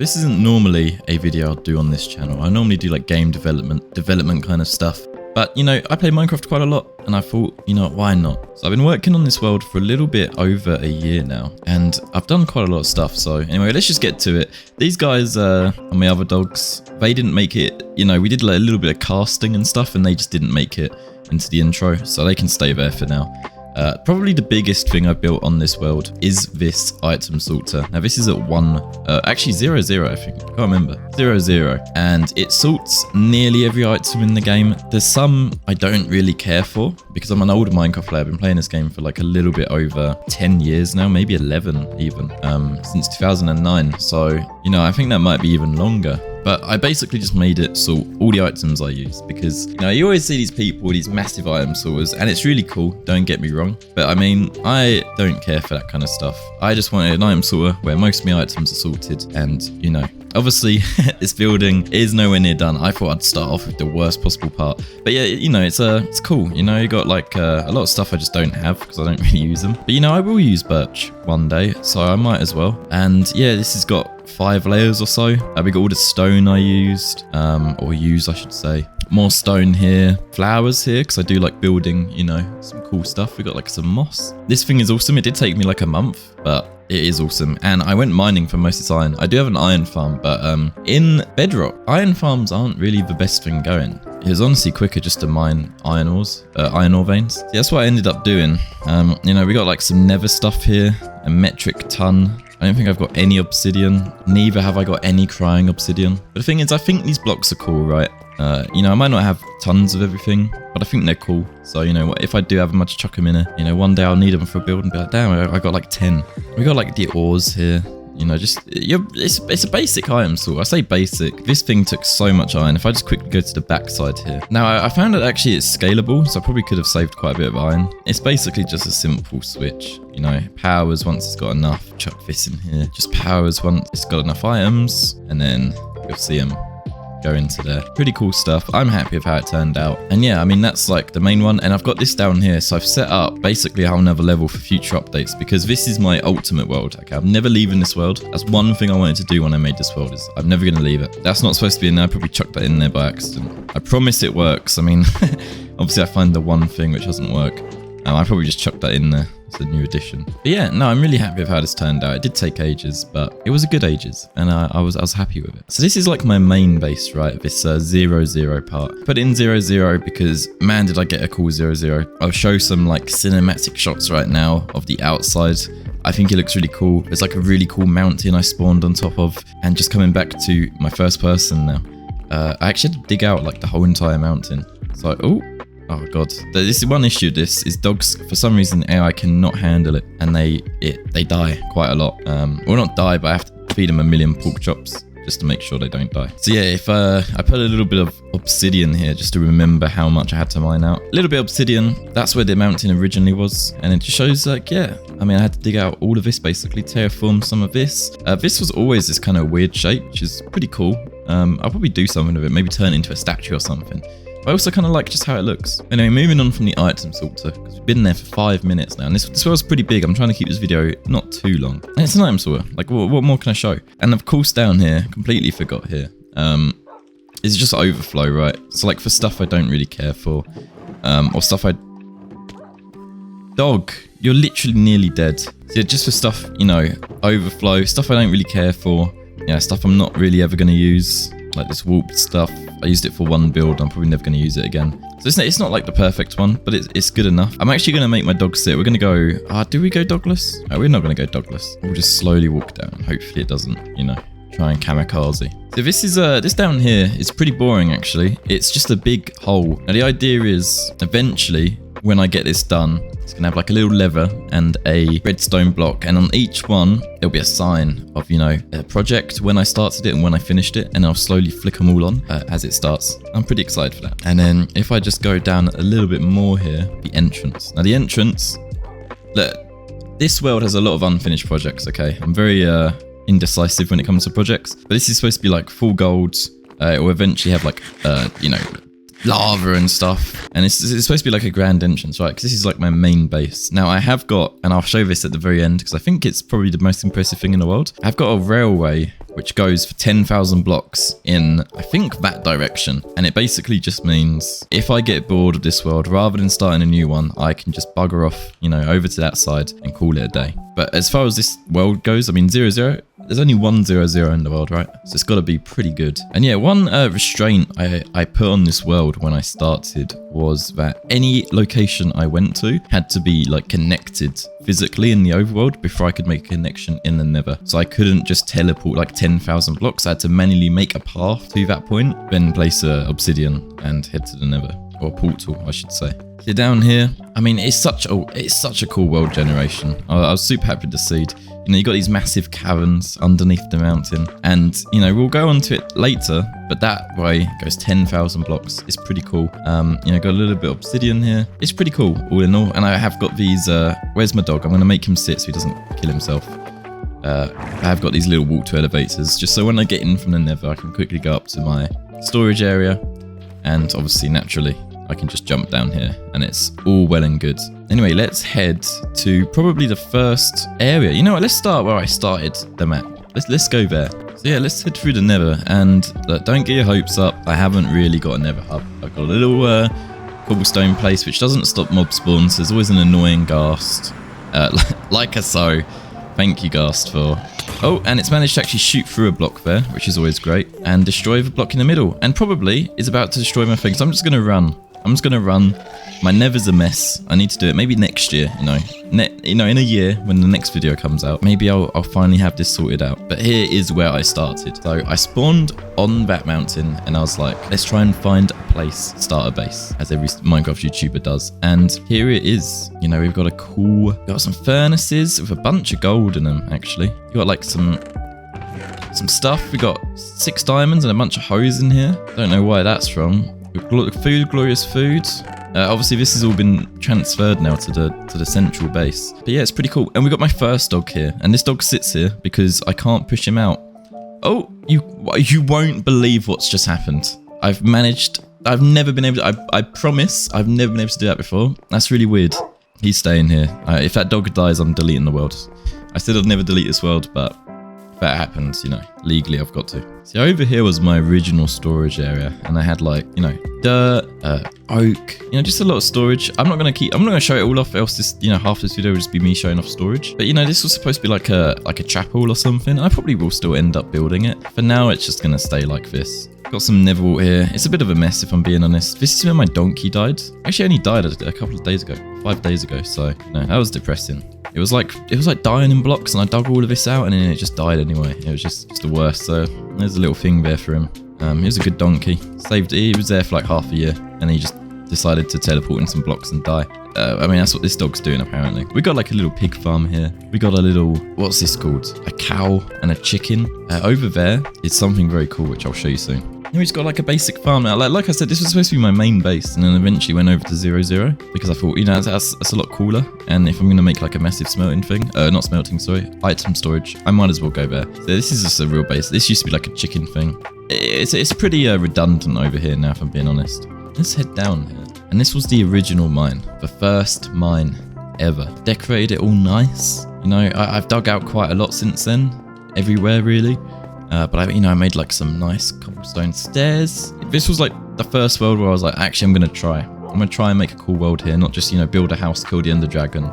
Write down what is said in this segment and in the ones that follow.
This isn't normally a video I'll do on this channel. I normally do like game development kind of stuff. But, you know, I play Minecraft quite a lot, and I thought, you know, why not? So I've been working on this world for a little bit over a year now, and I've done quite a lot of stuff. So anyway, let's just get to it. These guys and my other dogs, they didn't make it. You know, we did like a little bit of casting and stuff, and they just didn't make it into the intro, so they can stay there for now. Probably the biggest thing I built on this world is this item sorter. Now this is at 0, I think. I can't remember. 0, and it sorts nearly every item in the game. There's some I don't really care for because I'm an older Minecraft player. I've been playing this game for like a little bit over 10 years now, maybe 11 even, since 2009. So, you know, I think that might be even longer. But I basically just made it sort all the items I use because, you know, you always see these people with these massive item sorters and it's really cool, don't get me wrong. But I mean, I don't care for that kind of stuff. I just wanted an item sorter where most of my items are sorted and, you know, obviously this building is nowhere near done. I thought I'd start off with the worst possible part. But yeah, you know, it's cool. You know, you got like a lot of stuff I just don't have because I don't really use them. But, you know, I will use birch one day, so I might as well. And yeah, this has got 5 layers or so. We got all the stone I used, I should say. More stone here, flowers here, because I do like building, you know, some cool stuff. We got like some moss. This thing is awesome. It did take me like a month, but it is awesome. And I went mining for most of the iron. I do have an iron farm, but in Bedrock, iron farms aren't really the best thing going. It was honestly quicker just to mine iron ore veins. So that's what I ended up doing. You know, we got like some nether stuff here, a metric ton. I don't think I've got any obsidian. Neither have I got any crying obsidian. But the thing is, I think these blocks are cool, right? You know, I might not have tons of everything, but I think they're cool. So, you know, if I do have them, I'll just chuck them in there. You know, one day I'll need them for a build and be like, damn, I got like 10. We got like the ores here. You know, just, it's a basic item sort. I say basic. This thing took so much iron. If I just quickly go to the back side here. Now, I found that actually it's scalable, so I probably could have saved quite a bit of iron. It's basically just a simple switch. You know, powers once it's got enough. Chuck this in here. Just powers once it's got enough items. And then you'll see them go into there. Pretty cool stuff. I'm happy with how it turned out. And yeah, I mean, that's like the main one. And I've got this down here. So I've set up basically a whole nother level for future updates because this is my ultimate world. Okay, I'm never leaving this world. That's one thing I wanted to do when I made this world is I'm never going to leave it. That's not supposed to be in there. I probably chucked that in there by accident. I promise it works. I mean, obviously I find the one thing which doesn't work. I probably just chucked that in there. It's a new addition. But yeah, no, I'm really happy with how this turned out. It did take ages, but it was a good ages, and I was happy with it. So this is like my main base, right? This 0 part. Put in 0 because man, did I get a cool 0. I'll show some like cinematic shots right now of the outside. I think it looks really cool. There's like a really cool mountain I spawned on top of, and just coming back to my first person now. I actually had to dig out like the whole entire mountain. So, oh god, this is one issue. This is dogs, for some reason AI cannot handle it, and they die quite a lot. Well, not die, but I have to feed them a million pork chops just to make sure they don't die. So yeah, if I put a little bit of obsidian here just to remember how much I had to mine out. A little bit of obsidian, that's where the mountain originally was, and it just shows like, yeah, I mean, I had to dig out all of this basically, terraform some of this. This was always this kind of weird shape, which is pretty cool. I'll probably do something with it, maybe turn it into a statue or something. I also kind of like just how it looks. Anyway, moving on from the item sorter, because we've been there for 5 minutes now, and this world's pretty big. I'm trying to keep this video not too long. And it's an item sorter. Like, what more can I show? And of course, down here, completely forgot here, is just overflow, right? So like for stuff I don't really care for, or stuff Dog, you're literally nearly dead. So yeah, just for stuff, you know, overflow, stuff I don't really care for, yeah, stuff I'm not really ever going to use. Like this warped stuff, I used it for one build, I'm probably never going to use it again. So it's not like the perfect one, but it's good enough. I'm actually going to make my dog sit. We're going to go, do we go dogless? Oh, we're not going to go dogless. We'll just slowly walk down. Hopefully it doesn't, you know, try and kamikaze. So this down here is pretty boring actually. It's just a big hole. Now the idea is eventually when I get this done, it's gonna have like a little lever and a redstone block, and on each one there'll be a sign of, you know, a project, when I started it and when I finished it, and I'll slowly flick them all on as it starts. I'm pretty excited for that. And then if I just go down a little bit more here, the entrance. Now the entrance, look, this world has a lot of unfinished projects, okay? I'm very indecisive when it comes to projects, but this is supposed to be like full gold. It will eventually have like, you know, lava and stuff. And it's supposed to be like a grand entrance, right? Because this is like my main base. Now I have got, and I'll show this at the very end because I think it's probably the most impressive thing in the world. I've got a railway which goes for 10,000 blocks in, I think, that direction. And it basically just means if I get bored of this world, rather than starting a new one, I can just bugger off, you know, over to that side and call it a day. But as far as this world goes, I mean, 0-0, there's only one 0-0 in the world, right? So it's got to be pretty good. And yeah, one restraint I put on this world when I started was that any location I went to had to be like connected physically in the overworld before I could make a connection in the nether. So I couldn't just teleport like 10,000 blocks. I had to manually make a path to that point, then place a obsidian and head to the nether, or portal, I should say. So down here, I mean, it's such a cool world generation. I was super happy with the seed. You know, you got these massive caverns underneath the mountain, and you know, we'll go onto it later, but that way goes 10,000 blocks. It's pretty cool. You know, got a little bit of obsidian here. It's pretty cool, all in all. And I have got these, where's my dog? I'm going to make him sit so he doesn't kill himself. I have got these little walk to elevators, just so when I get in from the nether, I can quickly go up to my storage area, and obviously, naturally, I can just jump down here, and it's all well and good. Anyway, let's head to probably the first area. You know what? Let's start where I started the map. Let's go there. So yeah, let's head through the nether, and look, don't get your hopes up. I haven't really got a nether hub. I've got a little cobblestone place, which doesn't stop mob spawns. There's always an annoying ghast, like a so. Thank you, ghast, for... Oh, and it's managed to actually shoot through a block there, which is always great, and destroy the block in the middle, and probably is about to destroy my thing. So I'm just going to run. My nether's a mess. I need to do it maybe next year, you know. In a year when the next video comes out, maybe I'll finally have this sorted out. But here is where I started. So I spawned on that mountain, and I was like, let's try and find a place, start a base, as every Minecraft YouTuber does. And here it is. You know, we've got got some furnaces with a bunch of gold in them, actually. You got like some stuff. We got 6 diamonds and a bunch of hose in here. Don't know why that's from. Food, glorious food. Obviously, this has all been transferred now to the central base. But yeah, it's pretty cool. And we got my first dog here, and this dog sits here because I can't push him out. Oh, you won't believe what's just happened. I've never been able to. I promise, I've never been able to do that before. That's really weird. He's staying here. If that dog dies, I'm deleting the world. I said I'd never delete this world, but if that happens, you know, legally I've got to. So over here was my original storage area, and I had like, you know, dirt, oak, you know, just a lot of storage. I'm not going to show it all off, else this, you know, half this video will just be me showing off storage. But you know, this was supposed to be like a chapel or something. I probably will still end up building it. For now, it's just going to stay like this. Got some nether wart here. It's a bit of a mess if I'm being honest. This is where my donkey died. Actually, only died a couple of days ago, 5 days ago. So no, that was depressing. It was like dying in blocks, and I dug all of this out, and then it just died anyway. It was just the worst. So there's a little thing there for him. He was a good donkey. He was there for like half a year, and he just decided to teleport in some blocks and die. I mean, that's what this dog's doing apparently. We got like a little pig farm here. We got a little, what's this called? A cow and a chicken. Over there is something very cool, which I'll show you soon. We just got like a basic farm now. Like I said, this was supposed to be my main base, and then eventually went over to 0-0 because I thought, you know, that's a lot cooler. And if I'm going to make like a massive smelting thing, not smelting, sorry, item storage, I might as well go there. So this is just a real base. This used to be like a chicken thing. It's pretty redundant over here now, if I'm being honest. Let's head down here. And this was the original mine, the first mine ever. Decorated it all nice. You know, I've dug out quite a lot since then, everywhere really. But I made like some nice cobblestone stairs. This was like the first world where I was like, actually, I'm gonna try and make a cool world here, not just, you know, build a house, kill the Ender Dragon.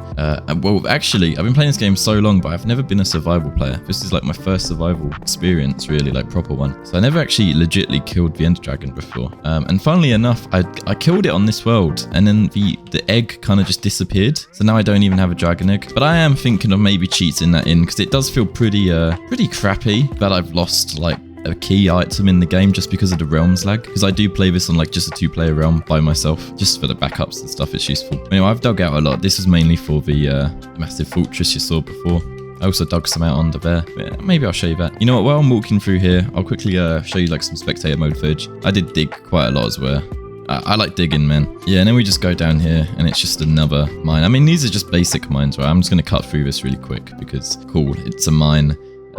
Well, actually, I've been playing this game so long, but I've never been a survival player. This is like my first survival experience, really, like proper one. So I never actually legitly killed the Ender Dragon before. And funnily enough, I killed it on this world, and then the egg kind of just disappeared. So now I don't even have a dragon egg. But I am thinking of maybe cheating that in, because it does feel pretty crappy that I've lost like a key item in the game just because of the realms lag, because I do play this on like just a 2-player realm by myself, just for the backups and stuff. It's useful. Anyway, I've dug out a lot. This is mainly for the massive fortress you saw before. I also dug some out under there. Yeah, maybe I'll show you that. You know what, while I'm walking through here, I'll quickly show you like some spectator mode footage. I did dig quite a lot as well. I like digging, man. Yeah, and then we just go down here, and it's just another mine. I mean, these are just basic mines, right? I'm just going to cut through this really quick because, cool, it's a mine.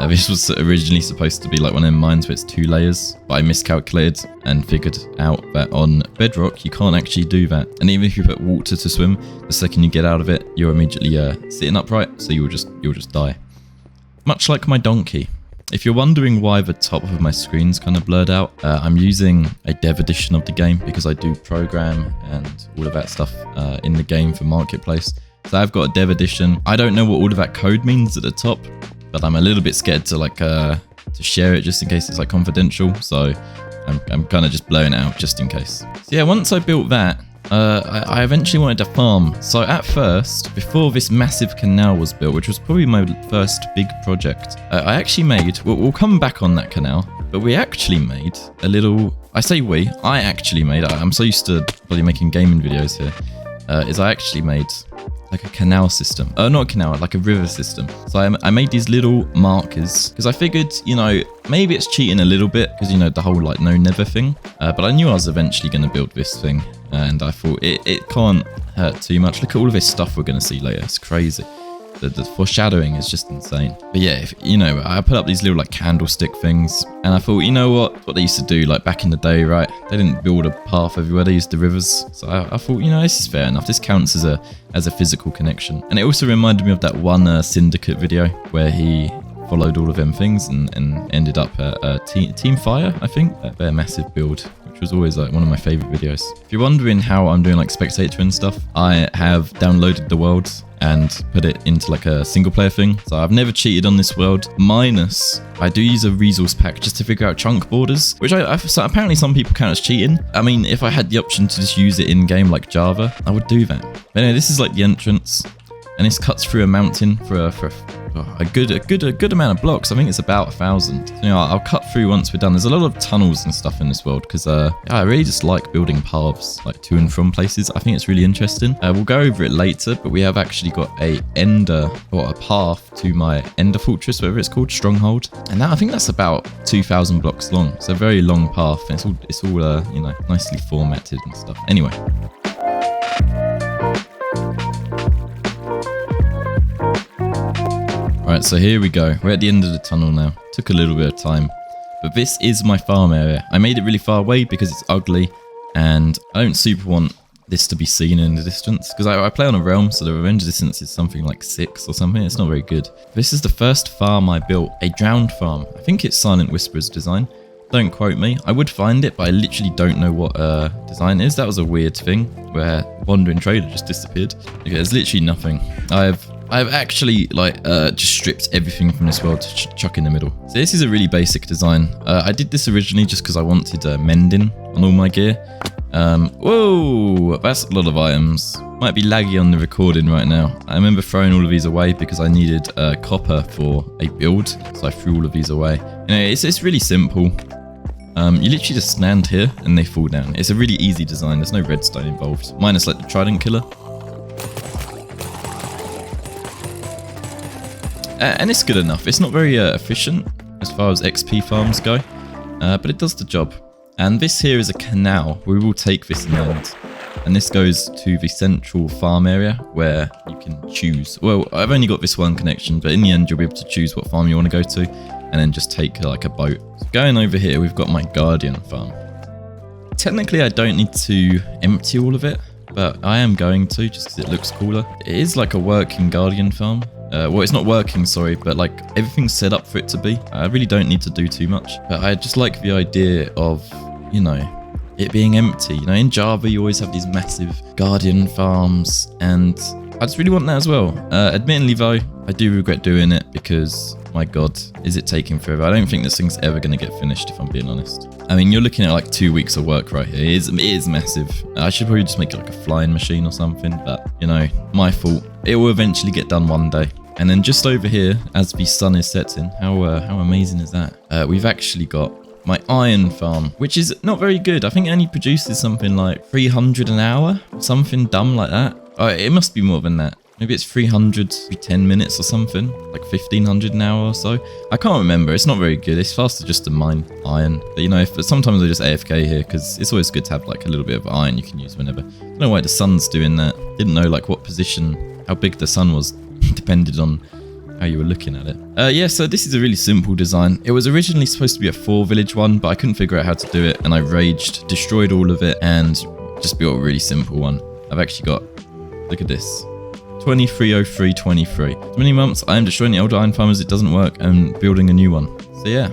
This was originally supposed to be like one of them mines where it's 2 layers, but I miscalculated and figured out that on Bedrock you can't actually do that. And even if you put water to swim, the second you get out of it, you're immediately sitting upright, so you'll just die. Much like my donkey. If you're wondering why the top of my screen's kind of blurred out, I'm using a dev edition of the game because I do program and all of that stuff in the game for Marketplace. So I've got a dev edition. I don't know what all of that code means at the top, but I'm a little bit scared to like to share it just in case it's like confidential. So I'm kind of just blowing it out just in case. So yeah, once I built that, I eventually wanted to farm. So at first, before this massive canal was built, which was probably my first big project, I actually made, we'll come back on that canal, but we actually made a little, I say we, I actually made, I'm so used to probably making gaming videos here, is I actually made like a canal system. Not a canal, like a river system. So I made these little markers because I figured, you know, maybe it's cheating a little bit because, you know, the whole like no never thing. But I knew I was eventually going to build this thing. And I thought it can't hurt too much. Look at all of this stuff we're going to see later. It's crazy. The foreshadowing is just insane. But yeah, if, you know, I put up these little like candlestick things, and I thought, you know what they used to do like back in the day, right? They didn't build a path everywhere. They used the rivers. So I thought, you know, this is fair enough. This counts as a physical connection. And it also reminded me of that one Syndicate video where he followed all of them things and ended up at Team Fire, I think. Their massive build, which was always like one of my favorite videos. If you're wondering how I'm doing like spectator and stuff, I have downloaded the world and put it into like a single player thing. So I've never cheated on this world, minus I do use a resource pack just to figure out chunk borders, which so apparently some people count as cheating. I mean, if I had the option to just use it in game like Java, I would do that. But anyway, this is like the entrance, and this cuts through a mountain for a good amount of blocks. I think it's about 1,000. So, you know, I'll cut through once we're done. There's a lot of tunnels and stuff in this world because I really just like building paths like to and from places. I think it's really interesting. We'll go over it later, but we have actually got a path to my Ender Fortress, whatever it's called, Stronghold, and that I think that's about 2,000 blocks long. It's a very long path, and it's all you know, nicely formatted and stuff. Anyway. Right, so here we go. We're at the end of the tunnel now. Took a little bit of time. But this is my farm area. I made it really far away because it's ugly, and I don't super want this to be seen in the distance because I play on a realm, so the range distance is something like 6 or something. It's not very good. This is the first farm I built, a drowned farm. I think it's Silent Whisperer's design. Don't quote me. I would find it, but I literally don't know what design is. That was a weird thing where Wandering Trader just disappeared. Okay, there's literally nothing. I've actually like just stripped everything from this world to chuck in the middle. So this is a really basic design. I did this originally just because I wanted mending on all my gear. Whoa, that's a lot of items. Might be laggy on the recording right now. I remember throwing all of these away because I needed copper for a build, so I threw all of these away. You know, it's really simple. You literally just stand here and they fall down. It's a really easy design. There's no redstone involved, minus like the trident killer. And it's good enough. It's not very efficient as far as XP farms go, but it does the job. And this here is a canal. We will take this in the end. And this goes to the central farm area where you can choose. Well, I've only got this one connection, but in the end, you'll be able to choose what farm you want to go to and then just take like a boat. So going over here, we've got my Guardian farm. Technically, I don't need to empty all of it, but I am going to just because it looks cooler. It is like a working Guardian farm. Well, it's not working, sorry, but like everything's set up for it to be. I really don't need to do too much, but I just like the idea of, you know, it being empty. You know, in Java, you always have these massive Guardian farms, and I just really want that as well. Admittedly, though, I do regret doing it because, my God, is it taking forever? I don't think this thing's ever going to get finished, if I'm being honest. I mean, you're looking at like 2 weeks of work right here. It is massive. I should probably just make it like a flying machine or something, but, you know, my fault. It will eventually get done one day. And then just over here, as the sun is setting, how amazing is that? We've actually got my iron farm, which is not very good. I think it only produces something like 300 an hour, something dumb like that. Oh, it must be more than that. Maybe it's 300 every 10 minutes or something, like 1,500 an hour or so. I can't remember. It's not very good. It's faster just to mine iron. But you know, sometimes I just AFK here because it's always good to have like a little bit of iron you can use whenever. I don't know why the sun's doing that. Didn't know like what position, how big the sun was. Depended on how you were looking at it. Yeah, so this is a really simple design. It was originally supposed to be a 4-village one, but I couldn't figure out how to do it, and I raged, destroyed all of it, and just built a really simple one. I've actually got, look at this, 230323. So many months I am destroying the old iron farmers, it doesn't work, and building a new one. So yeah,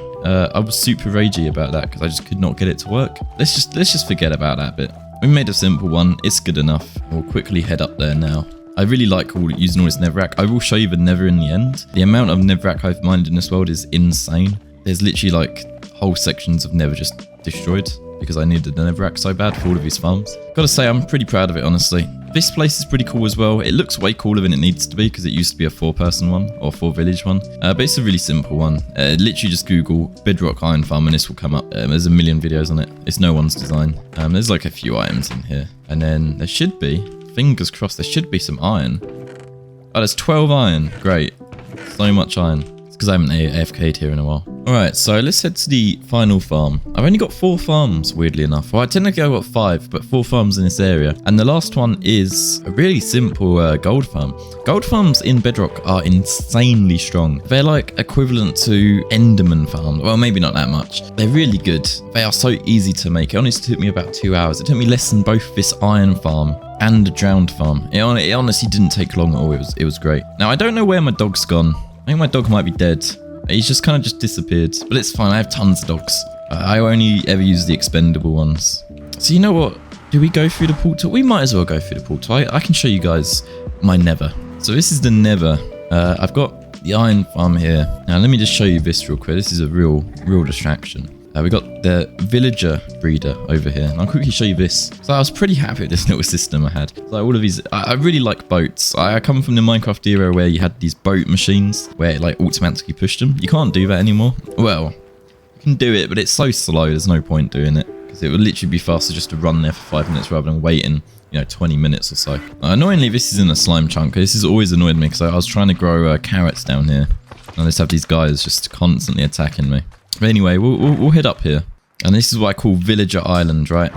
I was super ragey about that because I just could not get it to work. Let's just forget about that bit. We made a simple one, it's good enough. We'll quickly head up there now. I really like using all this netherrack. I will show you the nether in the end. The amount of netherrack I've mined in this world is insane. There's literally like whole sections of nether just destroyed because I needed the netherrack so bad for all of these farms. Gotta say, I'm pretty proud of it, honestly. This place is pretty cool as well. It looks way cooler than it needs to be because it used to be a 4-person one or 4-village one. But it's a really simple one. Literally just Google Bedrock iron farm and this will come up. There's a million videos on it. It's no one's design. There's like a few items in here. And then there should be, fingers crossed, there should be some iron. Oh, there's 12 iron. Great. So much iron. It's because I haven't AFK'd here in a while. Alright, so let's head to the final farm. I've only got 4 farms, weirdly enough. Well, technically I've got 5, but 4 farms in this area. And the last one is a really simple gold farm. Gold farms in Bedrock are insanely strong. They're like equivalent to Enderman farms. Well, maybe not that much. They're really good. They are so easy to make. It only took me about 2 hours. It took me less than both this iron farm and the drowned farm. It honestly didn't take long at all. It was great. Now, I don't know where my dog's gone. I think my dog might be dead. He's just kind of just disappeared, but it's fine. I have tons of dogs. I only ever use the expendable ones. So you know what? Do we go through the portal? We might as well go through the portal. I can show you guys my nether. So this is the nether. I've got the iron farm here. Now let me just show you this real quick. This is a real distraction. We got the villager breeder over here. And I'll quickly show you this. So I was pretty happy with this little system I had. So all of these, I really like boats. I come from the Minecraft era where you had these boat machines where it like automatically pushed them. You can't do that anymore. Well, you can do it, but it's so slow. There's no point doing it because it would literally be faster just to run there for 5 minutes rather than waiting, 20 minutes or so. Annoyingly, this is in a slime chunk. This has always annoyed me because I was trying to grow carrots down here. And I just have these guys just constantly attacking me. But anyway, we'll head up here. And this is what I call Villager Island, right?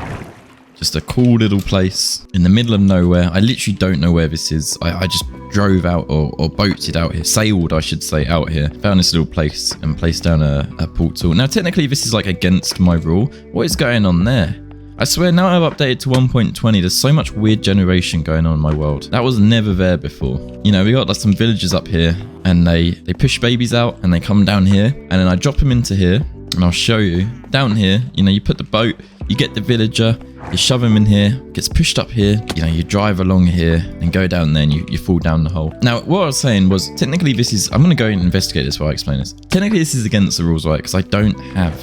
Just a cool little place in the middle of nowhere. I literally don't know where this is. I just drove out or boated out here. Sailed, I should say, out here. Found this little place and placed down a portal. Now, technically, this is like against my rule. What is going on there? I swear, now I've updated to 1.20, there's so much weird generation going on in my world. That was never there before. We got like some villagers up here, and they push babies out, and they come down here, and then I drop them into here, and I'll show you. Down here, you put the boat, you get the villager, you shove him in here, gets pushed up here, you drive along here, and go down there, and you fall down the hole. Now, what I was saying was, technically this is, I'm going to go and investigate this while I explain this. Technically this is against the rules, right? Because I don't have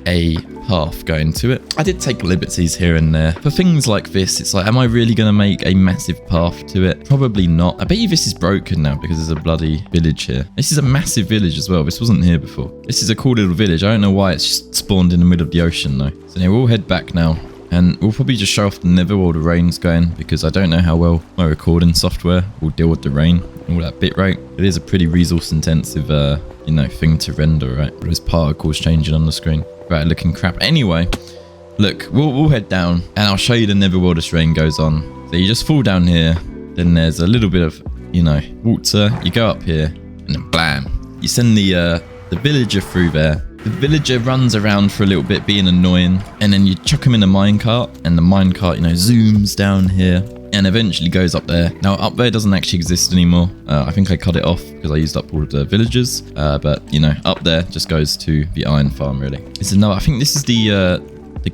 a path going to it. I did take liberties here and there. For things like this, it's like, am I really going to make a massive path to it? Probably not. I bet you this is broken now because there's a bloody village here. This is a massive village as well. This wasn't here before. This is a cool little village. I don't know why it's just spawned in the middle of the ocean though. So yeah, we'll head back now. And we'll probably just show off the nether while the rain's going because I don't know how well my recording software will deal with the rain and all that bitrate. It is a pretty resource intensive, thing to render, right? But there's particles changing on the screen. Right, looking crap. Anyway, look, we'll head down and I'll show you the nether while this rain goes on. So you just fall down here. Then there's a little bit of, water. You go up here and then blam. You send the villager through there. The villager runs around for a little bit being annoying, and then you chuck him in a minecart, and the minecart, zooms down here and eventually goes up there. Now, up there doesn't actually exist anymore. I think I cut it off because I used up all of the villagers, but up there just goes to the iron farm, really. It's another, I think this is the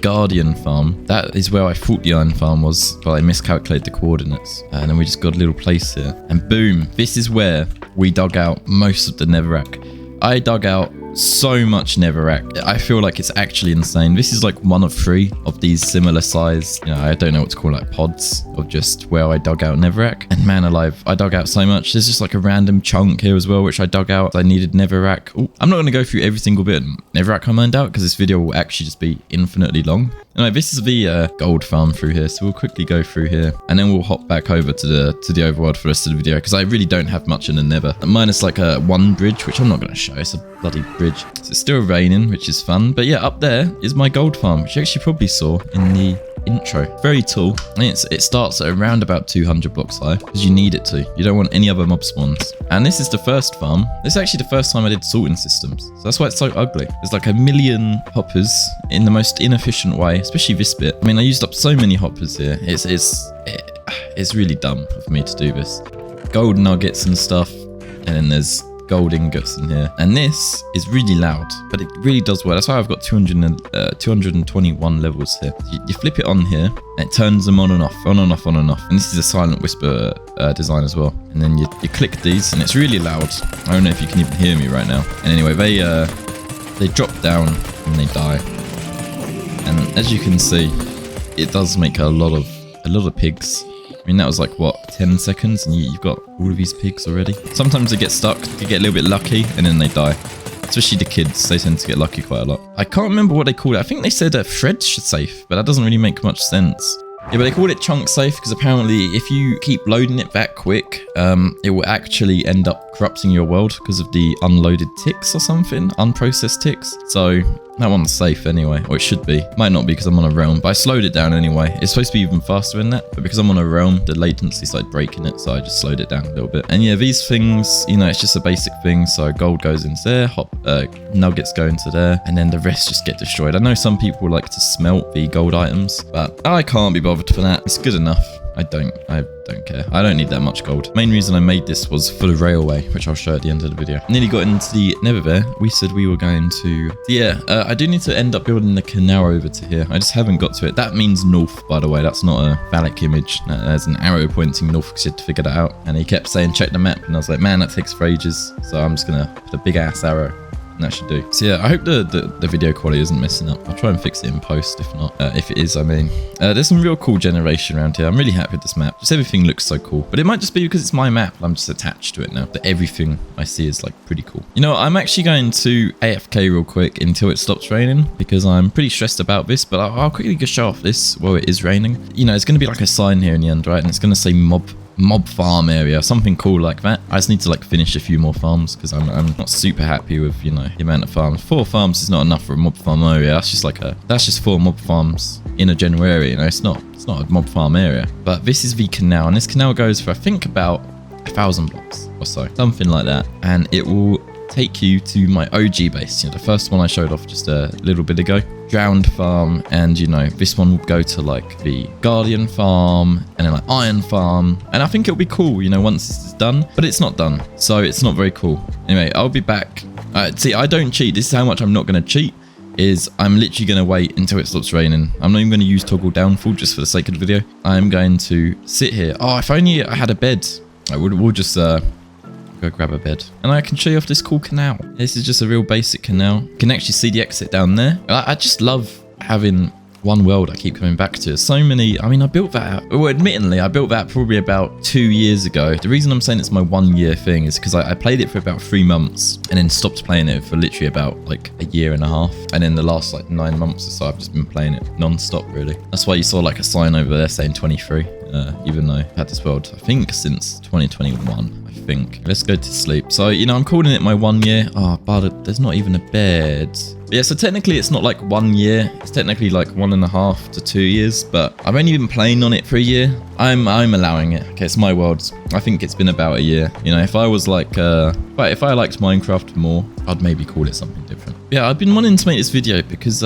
guardian farm. That is where I thought the iron farm was, but I miscalculated the coordinates. And then we just got a little place here, and boom, this is where we dug out most of the netherrack. I dug out so much netherrack. I feel like it's actually insane. This is like one of 3 of these similar size, I don't know what to call, like pods of just where I dug out netherrack. And man alive, I dug out so much. There's just like a random chunk here as well, which I dug out. I needed netherrack. Ooh, I'm not going to go through every single bit of netherrack I mined out because this video will actually just be infinitely long. Anyway, this is the gold farm through here, so we'll quickly go through here and then we'll hop back over to the overworld for the rest of the video because I really don't have much in the nether. Minus like one bridge, which I'm not going to show. It's a bloody bridge. So it's still raining, which is fun. But yeah, up there is my gold farm, which you actually probably saw in the intro. Very tall. And it starts at around about 200 blocks high because you need it to. You don't want any other mob spawns. And this is the first farm. This is actually the first time I did sorting systems. So that's why it's so ugly. There's like a million hoppers in the most inefficient way, especially this bit. I mean, I used up so many hoppers here. It's really dumb for me to do this. Gold nuggets and stuff. And then there's gold ingots in here, and this is really loud, but it really does work. That's why I've got 221 levels here. You flip it on here and it turns them on and off, on and off, on and off. And this is a silent whisper design as well. And then you click these and it's really loud. I don't know if you can even hear me right now. And anyway, they drop down and they die. And as you can see, it does make a lot of pigs. I mean, that was like, what, 10 seconds? And you've got all of these pigs already. Sometimes they get stuck, they get a little bit lucky, and then they die. Especially the kids, they tend to get lucky quite a lot. I can't remember what they called it. I think they said Fred safe, but that doesn't really make much sense. Yeah, but they called it chunk safe because apparently if you keep loading it that quick, it will actually end up corrupting your world because of the unloaded ticks or something, unprocessed ticks. So that one's safe anyway, or it should be. Might not be because I'm on a realm, but I slowed it down anyway. It's supposed to be even faster than that, but because I'm on a realm, the latency started breaking it, so I just slowed it down a little bit. And yeah, these things, you know, it's just a basic thing. So gold goes into there, nuggets go into there, and then the rest just get destroyed. I know some people like to smelt the gold items, but I can't be bothered for that. It's good enough. I don't care. I don't need that much gold. Main reason I made this was for the railway, which I'll show at the end of the video. Nearly got into the nether there. We said we were going to... Yeah, I do need to end up building the canal over to here. I just haven't got to it. That means north, by the way. That's not a phallic image. There's an arrow pointing north because you had to figure that out. And he kept saying, check the map. And I was like, man, that takes for ages. So I'm just going to put a big ass arrow. And that should do. So yeah, I hope the video quality isn't messing up. I'll try and fix it in post if not. If it is, I mean. There's some real cool generation around here. I'm really happy with this map. Just everything looks so cool. But it might just be because it's my map. I'm just attached to it now. But everything I see is like pretty cool. You know, I'm actually going to AFK real quick until it stops raining because I'm pretty stressed about this. But I'll quickly just show off this while it is raining. You know, it's going to be like a sign here in the end, right? And it's going to say mob farm area, something cool like that. I just need to like finish a few more farms because I'm not super happy with, you know, the amount of farms. 4 farms is not enough for a mob farm area. That's just 4 mob farms in a general area, you know. It's not a mob farm area. But this is the canal, and this canal goes for I think about 1,000 blocks or so, something like that, and it will take you to my OG base, you know, the first one I showed off just a little bit ago. Drowned farm, and you know, this one will go to like the Guardian farm and then like Iron farm, and I think it'll be cool, you know, once this is done, but it's not done, so it's not very cool. Anyway, I'll be back. See, I don't cheat. This is how much I'm not going to cheat, is I'm literally going to wait until it stops raining. I'm not even going to use toggle downfall just for the sake of the video. I'm going to sit here. Oh, if only I had a bed. We'll just go grab a bed, and I can show you off this cool canal. This is just a real basic canal. You can actually see the exit down there. I just love having one world I keep coming back to. So many. I mean, I built that out. Well, admittedly, I built that probably about 2 years ago. The reason I'm saying it's my 1 year thing is because I played it for about 3 months and then stopped playing it for literally about like a year and a half. And then the last like 9 months or so, I've just been playing it non-stop, really. That's why you saw like a sign over there saying 23, even though I've had this world, I think, since 2021. Think. Let's go to sleep. So, you know, I'm calling it my 1 year. Oh, but there's not even a bed. But yeah, so technically it's not like 1 year. It's technically like 1.5 to 2 years, but I've only been playing on it for a year. I'm allowing it. Okay, it's my world. I think it's been about a year. You know, if I was like, if I liked Minecraft more, I'd maybe call it something different. Yeah, I've been wanting to make this video because,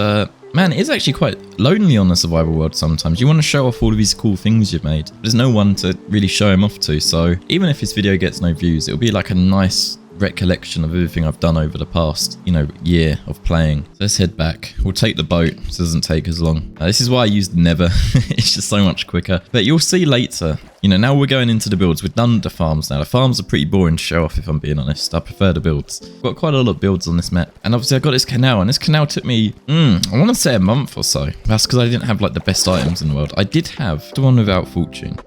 man, it is actually quite lonely on the survival world sometimes. You want to show off all of these cool things you've made. There's no one to really show them off to. So even if this video gets no views, it'll be like a nice recollection of everything I've done over the past, you know, year of playing. So let's head back. We'll take the boat so it doesn't take as long. This is why I used Nether. It's just so much quicker. But you'll see later. You know, now we're going into the builds. We've done the farms now. The farms are pretty boring to show off, if I'm being honest. I prefer the builds. I've got quite a lot of builds on this map. And obviously I got this canal, and this canal took me, I want to say a month or so. That's because I didn't have like the best items in the world. I did have the one without fortune.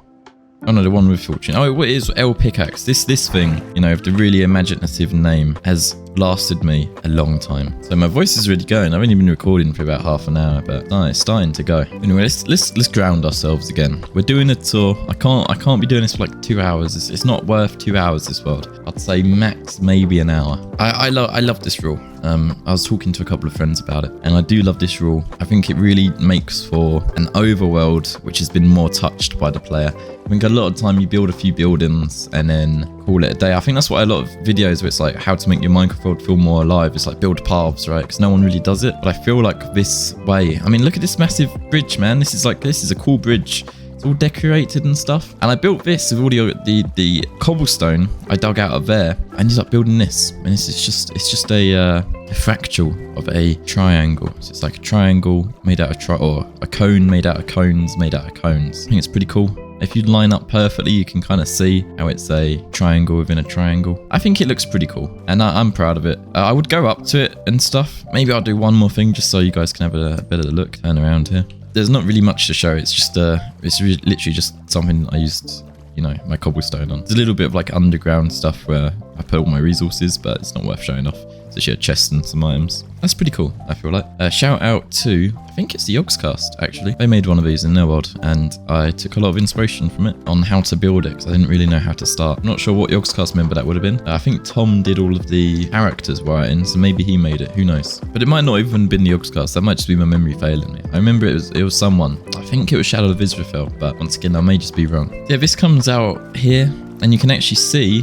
Oh no, the one with fortune. Oh, what is L pickaxe? This thing, you know, with the really imaginative name, has lasted me a long time. So my voice is really going. I've only been recording for about half an hour, but no, it's starting to go. Anyway, let's ground ourselves again. We're doing a tour. I can't be doing this for like 2 hours. It's not worth 2 hours, this world. I'd say max maybe an hour. I love this rule. I was talking to a couple of friends about it, and I do love this rule. I think it really makes for an overworld which has been more touched by the player. I think a lot of time you build a few buildings and then call it a day. I think that's why a lot of videos where it's like how to make your Minecraft world feel more alive, it's like build paths, right? Because no one really does it. But I feel like this way, I mean, look at this massive bridge, man. This is a cool bridge. It's all decorated and stuff. And I built this with all the cobblestone I dug out of there. I ended up building this. And it's just a fractal of a triangle. So it's like a triangle made out of or a cone made out of cones made out of cones. I think it's pretty cool. If you line up perfectly, you can kind of see how it's a triangle within a triangle. I think it looks pretty cool, and I'm proud of it. I would go up to it and stuff. Maybe I'll do one more thing just so you guys can have a better look. Turn around here. There's not really much to show. It's just literally just something I used, you know, my cobblestone on. There's a little bit of like underground stuff where I put all my resources, but it's not worth showing off. It's actually a chest and some items. That's pretty cool, I feel like. Shout out to, I think it's the Yogscast, actually. They made one of these in their world, and I took a lot of inspiration from it on how to build it, because I didn't really know how to start. I'm not sure what Yogscast member that would have been. I think Tom did all of the characters writing, so maybe he made it, who knows. But it might not even been the Yogscast, that might just be my memory failing me. I remember it was someone. I think it was Shadow of Israel, but once again, I may just be wrong. Yeah, this comes out here, and you can actually see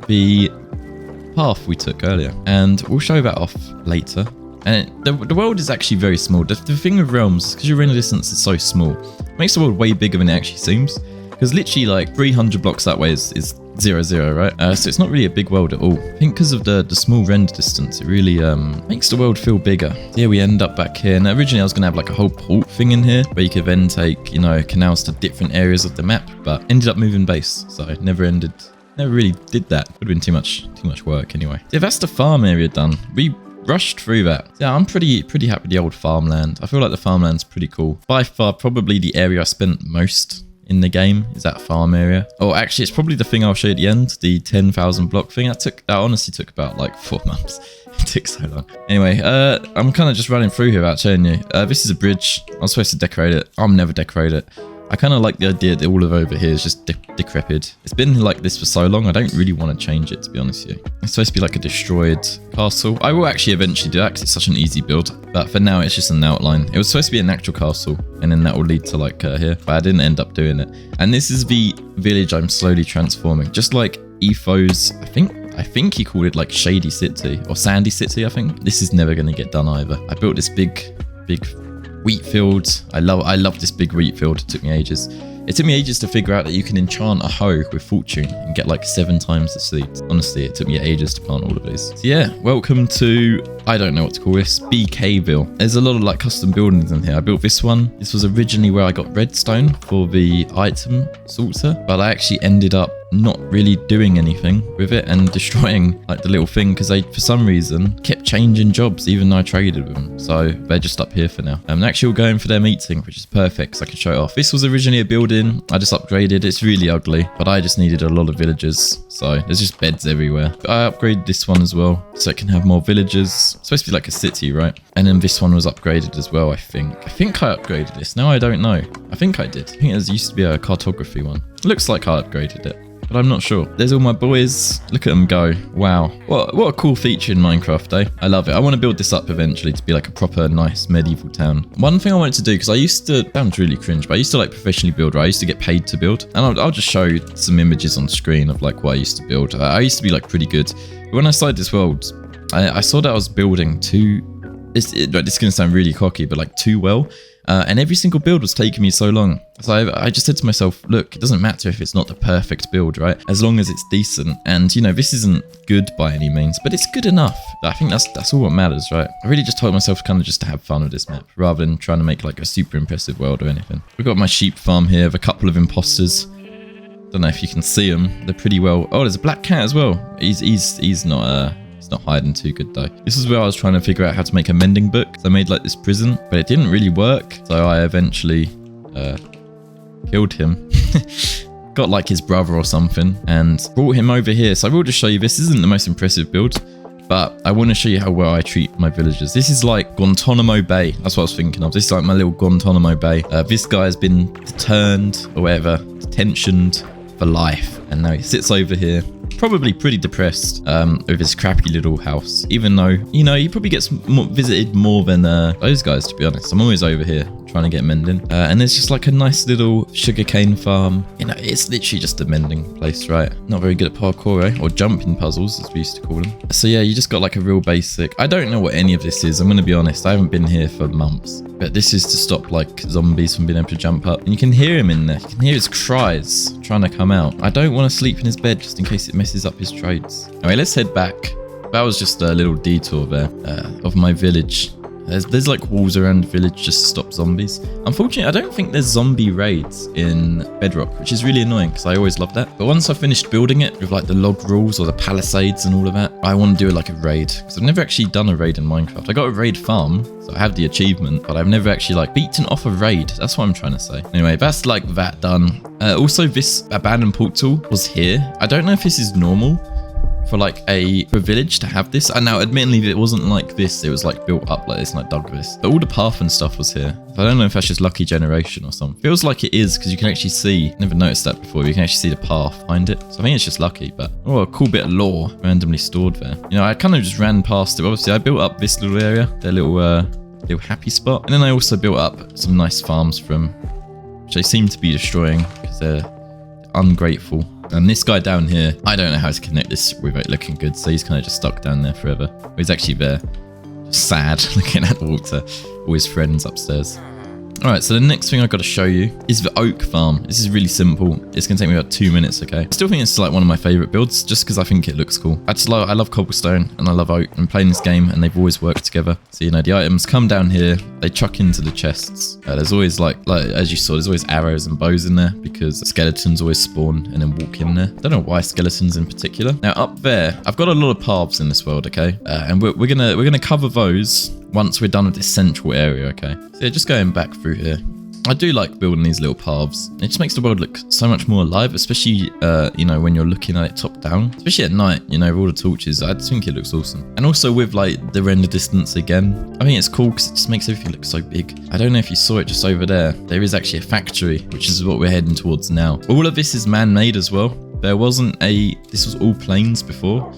the path we took earlier, and we'll show that off later. And the world is actually very small. The thing with realms, because your render distance is so small, it makes the world way bigger than it actually seems, because literally like 300 blocks that way is 0, 0, right? So it's not really a big world at all. I think because of the small render distance, it really makes the world feel bigger. Yeah, we end up back here. Now originally I was going to have like a whole port thing in here where you could then take, you know, canals to different areas of the map, but ended up moving base, so it never really did that. Would have been too much work anyway. Yeah, that's the farm area done. We rushed through that. Yeah, I'm pretty happy with the old farmland. I feel like the farmland's pretty cool. By far, probably the area I spent most in the game is that farm area. Oh, actually, it's probably the thing I'll show you at the end, the 10,000 block thing. That honestly took about like 4 months. It took so long. Anyway, I'm kind of just running through here without showing you. This is a bridge. I'm supposed to decorate it. I'll never decorate it. I kind of like the idea that all of over here is just decrepit. It's been like this for so long, I don't really want to change it, to be honest with you. It's supposed to be like a destroyed castle. I will actually eventually do that because it's such an easy build. But for now, it's just an outline. It was supposed to be an actual castle, and then that will lead to like here. But I didn't end up doing it. And this is the village I'm slowly transforming. Just like Etho's, I think he called it like Shady City or Sandy City, I think. This is never going to get done either. I built this big wheat field. I love this big wheat field. It took me ages. It took me ages to figure out that you can enchant a hoe with fortune and get like 7 times the seeds. Honestly, it took me ages to plant all of these. So yeah, welcome to, I don't know what to call this, BKville. There's a lot of like custom buildings in here. I built this one. This was originally where I got redstone for the item sorter, but I actually ended up not really doing anything with it and destroying like the little thing because they, for some reason, kept changing jobs even though I traded with them. So they're just up here for now. I'm actually going for their meeting, which is perfect so I can show it off. This was originally a building. I just upgraded. It's really ugly, but I just needed a lot of villagers. So there's just beds everywhere. But I upgraded this one as well so it can have more villagers. It's supposed to be like a city, right? And then this one was upgraded as well, I think. I think I upgraded this. Now I don't know. I think I did. I think there used to be a cartography one. It looks like I upgraded it, but I'm not sure. There's all my boys. Look at them go. Wow. What a cool feature in Minecraft, eh? I love it. I want to build this up eventually to be like a proper nice medieval town. One thing I wanted to do, because I used to, sounds really cringe, but I used to like professionally build, right? I used to get paid to build. And I'll just show you some images on screen of like what I used to build. I used to be like pretty good. But when I started this world, I saw that I was building too, this is going to sound really cocky, but like too well. And every single build was taking me so long. So I just said to myself, look, it doesn't matter if it's not the perfect build, right? As long as it's decent. And, you know, this isn't good by any means, but it's good enough. I think that's all that matters, right? I really just told myself kind of just to have fun with this map rather than trying to make like a super impressive world or anything. We've got my sheep farm here with a couple of imposters. Don't know if you can see them. They're pretty well. Oh, there's a black cat as well. He's not not hiding too good though. This is where I was trying to figure out how to make a mending book. So I made like this prison, but it didn't really work. So I eventually killed him. Got like his brother or something and brought him over here. So I will just show you, this isn't the most impressive build, but I want to show you how well I treat my villagers. This is like Guantanamo Bay. That's what I was thinking of. This is like my little Guantanamo Bay. This guy has been turned or whatever, detentioned for life. And now he sits over here, probably pretty depressed with his crappy little house. Even though, you know, he probably gets visited more than those guys, to be honest. I'm always over here trying to get mending. And there's just like a nice little sugarcane farm. You know, it's literally just a mending place, right? Not very good at parkour, eh? Or jumping puzzles, as we used to call them. So yeah, you just got like a real basic. I don't know what any of this is. I'm going to be honest. I haven't been here for months. But this is to stop like zombies from being able to jump up. And you can hear him in there. You can hear his cries trying to come out. I don't want to sleep in his bed just in case it messes up his trades. Anyway, let's head back. That was just a little detour there of my village. There's like walls around the village just to stop zombies. Unfortunately, I don't think there's zombie raids in Bedrock, which is really annoying because I always love that. But once I finished building it with like the log rules or the palisades and all of that, I want to do like a raid because I've never actually done a raid in Minecraft. I got a raid farm, so I have the achievement, but I've never actually like beaten off a raid. That's what I'm trying to say. Anyway, that's like that done. Also, this abandoned portal was here. I don't know if this is normal for like a village to have this. And now admittedly it wasn't like this, it was like built up like this and I dug this, but all the path and stuff was here. I don't know if that's just lucky generation or something. Feels like it is because you can actually see, never noticed that before, you can actually see the path behind it. So I think it's just lucky, but oh, a cool bit of lore randomly stored there. You know, I kind of just ran past it. Obviously I built up this little area, their little happy spot, and then I also built up some nice farms from which they seem to be destroying because they're ungrateful. And this guy down here, I don't know how to connect this with it looking good, so he's kind of just stuck down there forever. But he's actually there, just sad, looking at the water, all his friends upstairs. Alright, so the next thing I've got to show you is the oak farm. This is really simple. It's going to take me about 2 minutes, okay? I still think it's like one of my favourite builds, just because I think it looks cool. I love cobblestone, and I love oak. I'm playing this game, and they've always worked together. So, you know, the items come down here, they chuck into the chests. There's always, like as you saw, there's always arrows and bows in there, because skeletons always spawn and then walk in there. I don't know why skeletons in particular. Now, up there, I've got a lot of paths in this world, okay? And we're gonna cover those once we're done with this central area, okay? So yeah, just going back through here. I do like building these little paths. It just makes the world look so much more alive, especially, you know, when you're looking at it top down. Especially at night, you know, with all the torches. I just think it looks awesome. And also with, like, the render distance again. I think it's cool because it just makes everything look so big. I don't know if you saw it just over there. There is actually a factory, which is what we're heading towards now. All of this is man-made as well. There wasn't this was all plains before.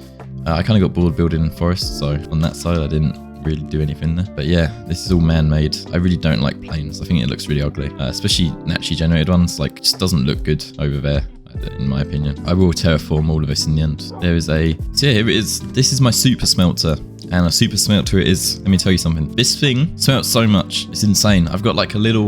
I kind of got bored building in forest, so on that side I didn't really do anything there. But yeah, this is all man-made. I really don't like plains. I think it looks really ugly, especially naturally generated ones. Like, it just doesn't look good over there, in my opinion. I will terraform all of this in the end. There is so yeah, here it is. This is my super smelter. And a super smelter it is. Let me tell you something. This thing smelts so much. It's insane. I've got like a little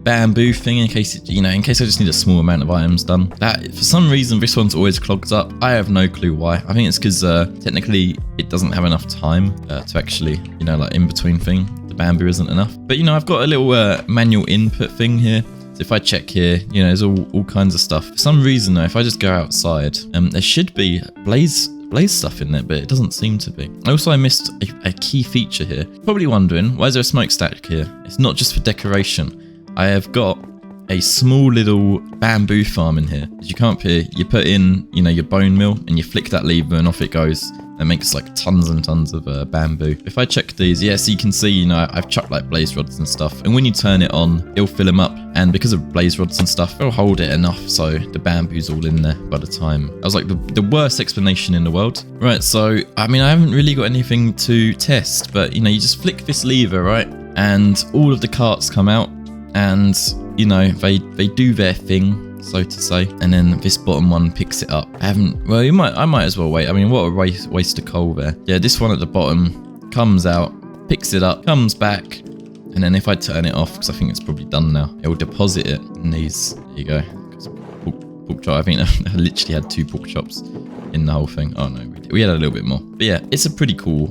bamboo thing in case, in case I just need a small amount of items done. That, for some reason, this one's always clogged up. I have no clue why. I think it's because technically it doesn't have enough time to actually, like in between thing. The bamboo isn't enough. But, I've got a little manual input thing here. So if I check here, there's all kinds of stuff. For some reason, though, if I just go outside, there should be blaze stuff in there, but it doesn't seem to be. Also, I missed a key feature here. Probably wondering, why is there a smokestack here? It's not just for decoration. I have got a small little bamboo farm in here. As you come up here, you put in, your bone meal, and you flick that lever and off it goes. It makes like tons and tons of bamboo. If I check these, yeah, so you can see, I've chucked like blaze rods and stuff. And when you turn it on, it'll fill them up. And because of blaze rods and stuff, it'll hold it enough so the bamboo's all in there by the time. That was like the worst explanation in the world. Right, so, I haven't really got anything to test, but, you just flick this lever, right? And all of the carts come out and, they do their thing, so to say, and then this bottom one picks it up. I might as well wait. What a waste of coal there. Yeah, this one at the bottom comes out, picks it up, comes back, and then if I turn it off, because I think it's probably done now, it will deposit it in these. There you go. Pork chop. I think I literally had 2 pork chops in the whole thing. Oh no, we had a little bit more. But yeah, it's a pretty cool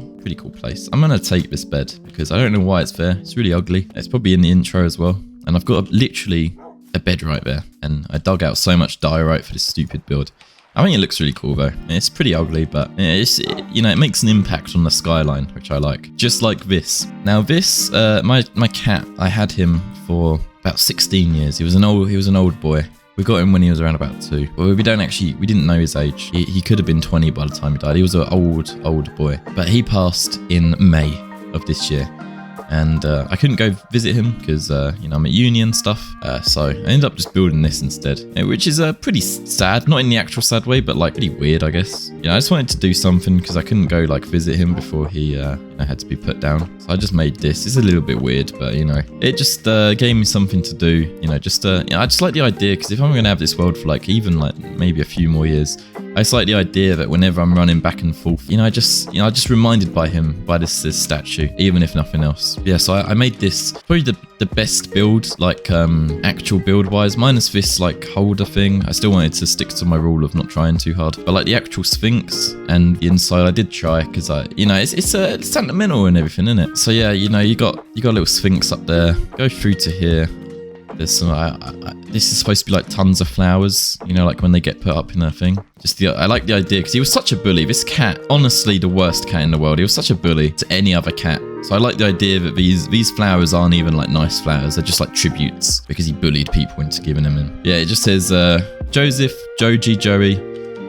place. I'm gonna take this bed because I don't know why it's there. It's really ugly. It's probably in the intro as well. And I've got literally a bed right there, and I dug out so much diorite for this stupid build. I think it looks really cool though. It's pretty ugly, but it makes an impact on the skyline, which I like. Just like this. Now this, my cat, I had him for about 16 years. He was an old boy We got him when he was around about 2. Well, we didn't know his age. He could have been 20 by the time he died. He was an old boy. But he passed in May of this year. And I couldn't go visit him because, you know, I'm at uni and stuff. So I ended up just building this instead, which is pretty sad. Not in the actual sad way, but like pretty weird, I guess. Yeah, I just wanted to do something because I couldn't go like visit him before he you know, had to be put down. So I just made this. It's a little bit weird, but you know, it just gave me something to do. You know, just you know, I just like the idea because if I'm gonna have this world for like even like maybe a few more years, I just like the idea that whenever I'm running back and forth, you know, I just reminded by him by this statue, even if nothing else. Yeah, so I made this probably the best build, like actual build wise, minus this like holder thing. I still wanted to stick to my rule of not trying too hard, but like the actual Sphinx and the inside, I did try because you know, it's sentimental and everything, isn't it? So yeah, you know, you got a little Sphinx up there. Go through to here. There's some. This is supposed to be like tons of flowers, you know, like when they get put up in a thing. I like the idea because he was such a bully. This cat, honestly, the worst cat in the world. He was such a bully to any other cat. So I like the idea that these flowers aren't even like nice flowers. They're just like tributes because he bullied people into giving them in. Yeah, it just says Joseph, Joji, Joey,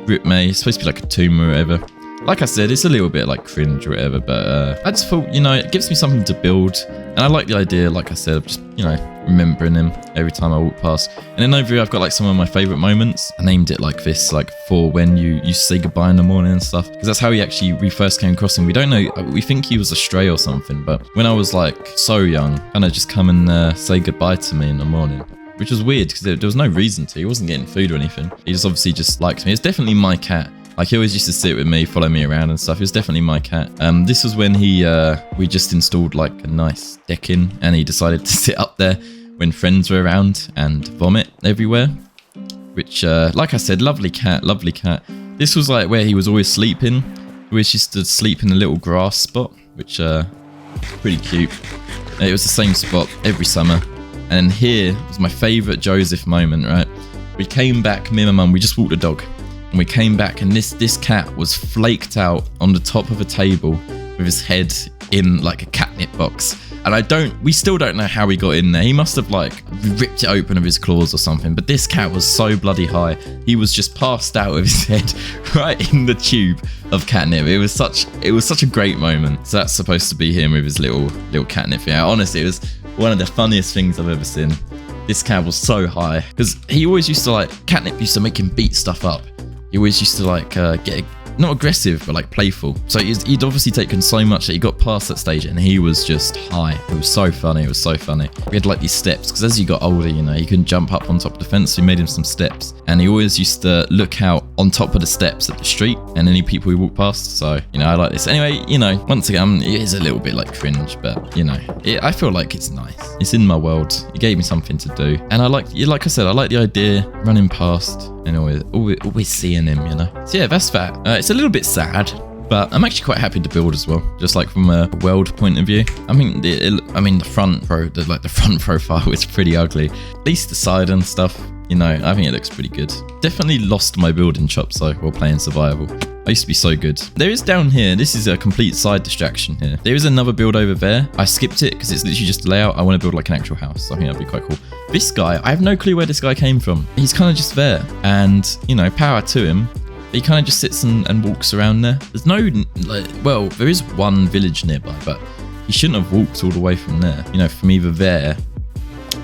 Rip May. It's supposed to be like a tomb or whatever. Like I said, it's a little bit like cringe or whatever, but I just thought, you know, it gives me something to build. And I like the idea, like I said, of just, you know, remembering him every time I walk past. And then over here, I've got like some of my favorite moments. I named it like this, like for when you say goodbye in the morning and stuff. Because that's how we first came across him. We don't know, we think he was a stray or something. But when I was like so young, kind of just come and say goodbye to me in the morning. Which was weird because there was no reason to. He wasn't getting food or anything. He just obviously just liked me. It's definitely my cat. Like he always used to sit with me, follow me around and stuff. It was definitely my cat. This was when we just installed like a nice deck in and he decided to sit up there when friends were around and vomit everywhere. Which, like I said, lovely cat, lovely cat. This was like where he was always sleeping. He always used to sleep in a little grass spot, which pretty cute. It was the same spot every summer. And here was my favourite Joseph moment, right? We came back, me and my mum, we just walked the dog. And we came back and this cat was flaked out on the top of a table with his head in like a catnip box. And we still don't know how he got in there. He must have like ripped it open with his claws or something. But this cat was so bloody high. He was just passed out with his head right in the tube of catnip. It was such a great moment. So that's supposed to be him with his little catnip. Yeah, honestly, it was one of the funniest things I've ever seen. This cat was so high because he always used to like, catnip used to make him beat stuff up. He always used to like get not aggressive but like playful. So he'd obviously taken so much that he got past that stage and he was just high. It was so funny. It was so funny. We had like these steps because as you got older, you know, you couldn't jump up on top of the fence. So we made him some steps and he always used to look out on top of the steps at the street and any people we walked past. So, you know, I like this. Anyway, you know, once again, it is a little bit like cringe, but you know, I feel like it's nice. It's in my world. It gave me something to do. And I like I said, I like the idea running past and always seeing him, you know. So yeah, that's that. It's a little bit sad, but I'm actually quite happy to build as well. Just like from a world point of view. I mean, the front profile is pretty ugly. At least the side and stuff, you know, I think it looks pretty good. Definitely lost my building chops though while playing survival. I used to be so good. There is down here, this is a complete side distraction here. There is another build over there. I skipped it because it's literally just a layout. I want to build like an actual house. So I think that'd be quite cool. This guy, I have no clue where this guy came from. He's kind of just there and, you know, power to him. He kind of just sits and walks around there. There's no, like, well, there is one village nearby, but he shouldn't have walked all the way from there. You know, from either there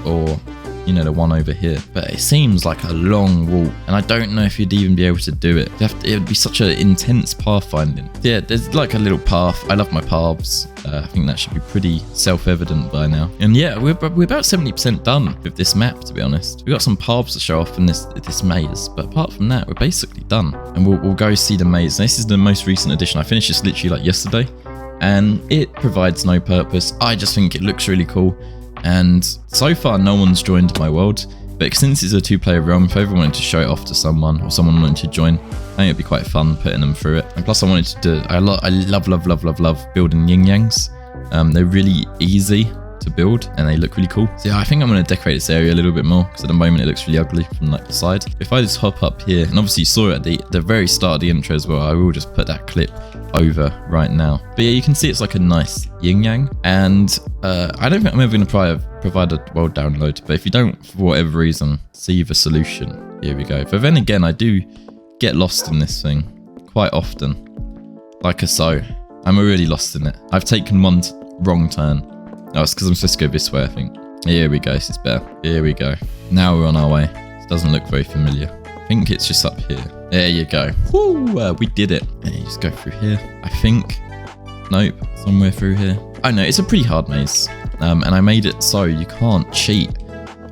or, you know, the one over here. But it seems like a long walk and I don't know if you'd even be able to do it. It would be such an intense pathfinding. Yeah, there's like a little path. I love my paths. I think that should be pretty self-evident by now. And yeah, we're about 70% done with this map, to be honest. We've got some paths to show off in this maze, but apart from that, we're basically done. And we'll go see the maze. This is the most recent edition. I finished this literally like yesterday, and it provides no purpose. I just think it looks really cool. And so far, no one's joined my world. But since it's a 2-player realm, if I ever wanted to show it off to someone or someone wanted to join, I think it'd be quite fun putting them through it. And plus I wanted to do, I love building yin-yangs. They're really easy to build and they look really cool. So yeah, I think I'm going to decorate this area a little bit more because at the moment it looks really ugly from like the side. If I just hop up here, and obviously you saw it at the very start of the intro as well, I will just put that clip over right now. But yeah, you can see it's like a nice yin-yang. And I don't think I'm ever going to provide a world download. But if you don't, for whatever reason, see the solution, here we go. But then again, I do get lost in this thing quite often. Like so. I'm already lost in it. I've taken one wrong turn. Oh, it's because I'm supposed to go this way, I think. Here we go, this is better. Here we go. Now we're on our way. It doesn't look very familiar. I think it's just up here. There you go. Woo! We did it. Yeah, you just go through here. I think. Nope. Somewhere through here. Oh no, it's a pretty hard maze. And I made it so you can't cheat.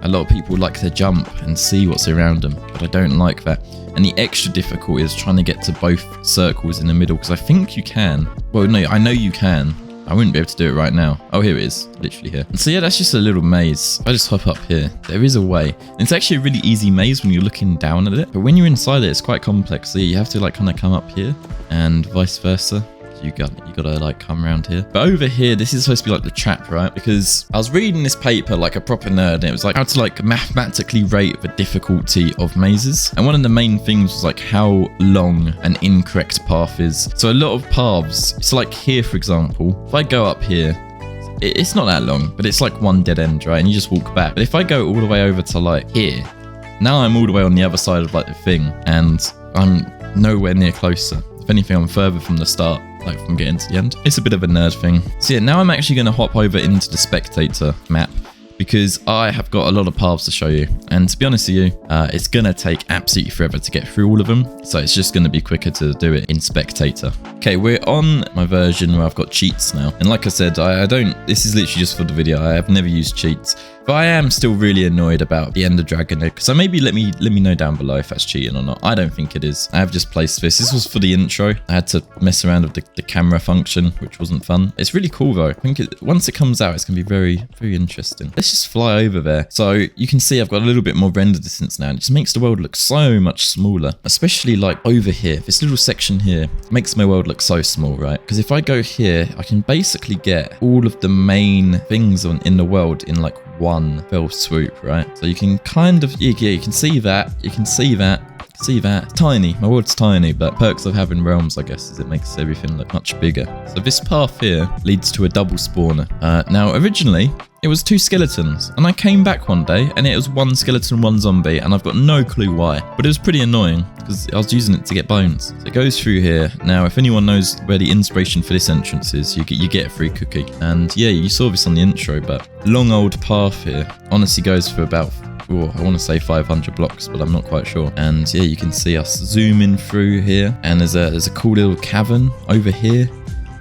A lot of people like to jump and see what's around them, but I don't like that. And the extra difficulty is trying to get to both circles in the middle, because I think you can. Well, no, I know you can. I wouldn't be able to do it right now. Oh, here it is. Literally here. And so yeah, that's just a little maze. I just hop up here. There is a way. And it's actually a really easy maze when you're looking down at it. But when you're inside it, it's quite complex. So yeah, you have to like kind of come up here and vice versa. You gotta like come around here. But over here, this is supposed to be like the trap, right? Because I was reading this paper like a proper nerd, and it was like how to like mathematically rate the difficulty of mazes. And one of the main things was like how long an incorrect path is. So a lot of paths, it's like here, for example, if I go up here, it's not that long, but it's like one dead end, right? And you just walk back. But if I go all the way over to like here, now I'm all the way on the other side of like the thing, and I'm nowhere near closer. If anything, I'm further from the start, like from getting to the end. It's a bit of a nerd thing. So yeah, now I'm actually going to hop over into the spectator map, because I have got a lot of paths to show you. And to be honest with you, it's going to take absolutely forever to get through all of them. So it's just going to be quicker to do it in spectator. Okay, we're on my version where I've got cheats now. And like I said, this is literally just for the video. I have never used cheats. But I am still really annoyed about the Ender Dragon egg. So maybe let me know down below if that's cheating or not. I don't think it is. I have just placed this. This was for the intro. I had to mess around with the camera function, which wasn't fun. It's really cool though. I think once it comes out, it's going to be very, very interesting. Let's just fly over there. So you can see I've got a little bit more render distance now. And it just makes the world look so much smaller. Especially like over here. This little section here makes my world look so small, right? Because if I go here, I can basically get all of the main things in the world in like one fell swoop, right? So you can kind of, yeah, you can see that, you can see that, see that. It's tiny, my world's tiny, but perks of having realms, I guess, is it makes everything look much bigger. So this path here leads to a double spawner. Now, originally, it was 2 skeletons, and I came back one day, and it was 1 skeleton, 1 zombie, and I've got no clue why. But it was pretty annoying, because I was using it to get bones. So it goes through here. Now, if anyone knows where the inspiration for this entrance is, you get a free cookie. And yeah, you saw this on the intro, but long old path here honestly goes for about, I want to say 500 blocks, but I'm not quite sure. And yeah, you can see us zooming through here, and there's a cool little cavern over here,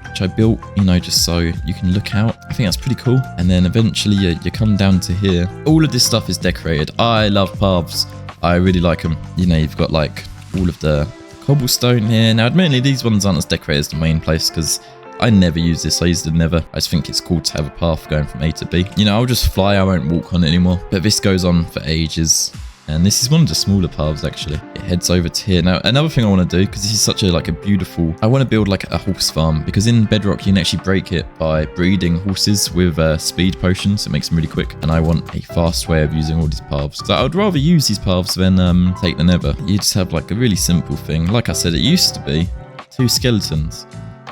which I built, you know, just so you can look out. I think that's pretty cool. And then eventually you come down to here. All of this stuff is decorated. I love paths. I really like them. You know, you've got like all of the cobblestone here. Now, admittedly, these ones aren't as decorated as the main place, because I never use this. I used to never. I just think it's cool to have a path going from A to B. You know, I'll just fly. I won't walk on it anymore. But this goes on for ages. And this is one of the smaller paths, actually. It heads over to here. Now, another thing I want to do, because this is such a beautiful... I want to build like a horse farm, because in Bedrock, you can actually break it by breeding horses with speed potions. It makes them really quick. And I want a fast way of using all these paths. So I would rather use these paths than take the nether. You just have like a really simple thing. Like I said, it used to be 2 skeletons.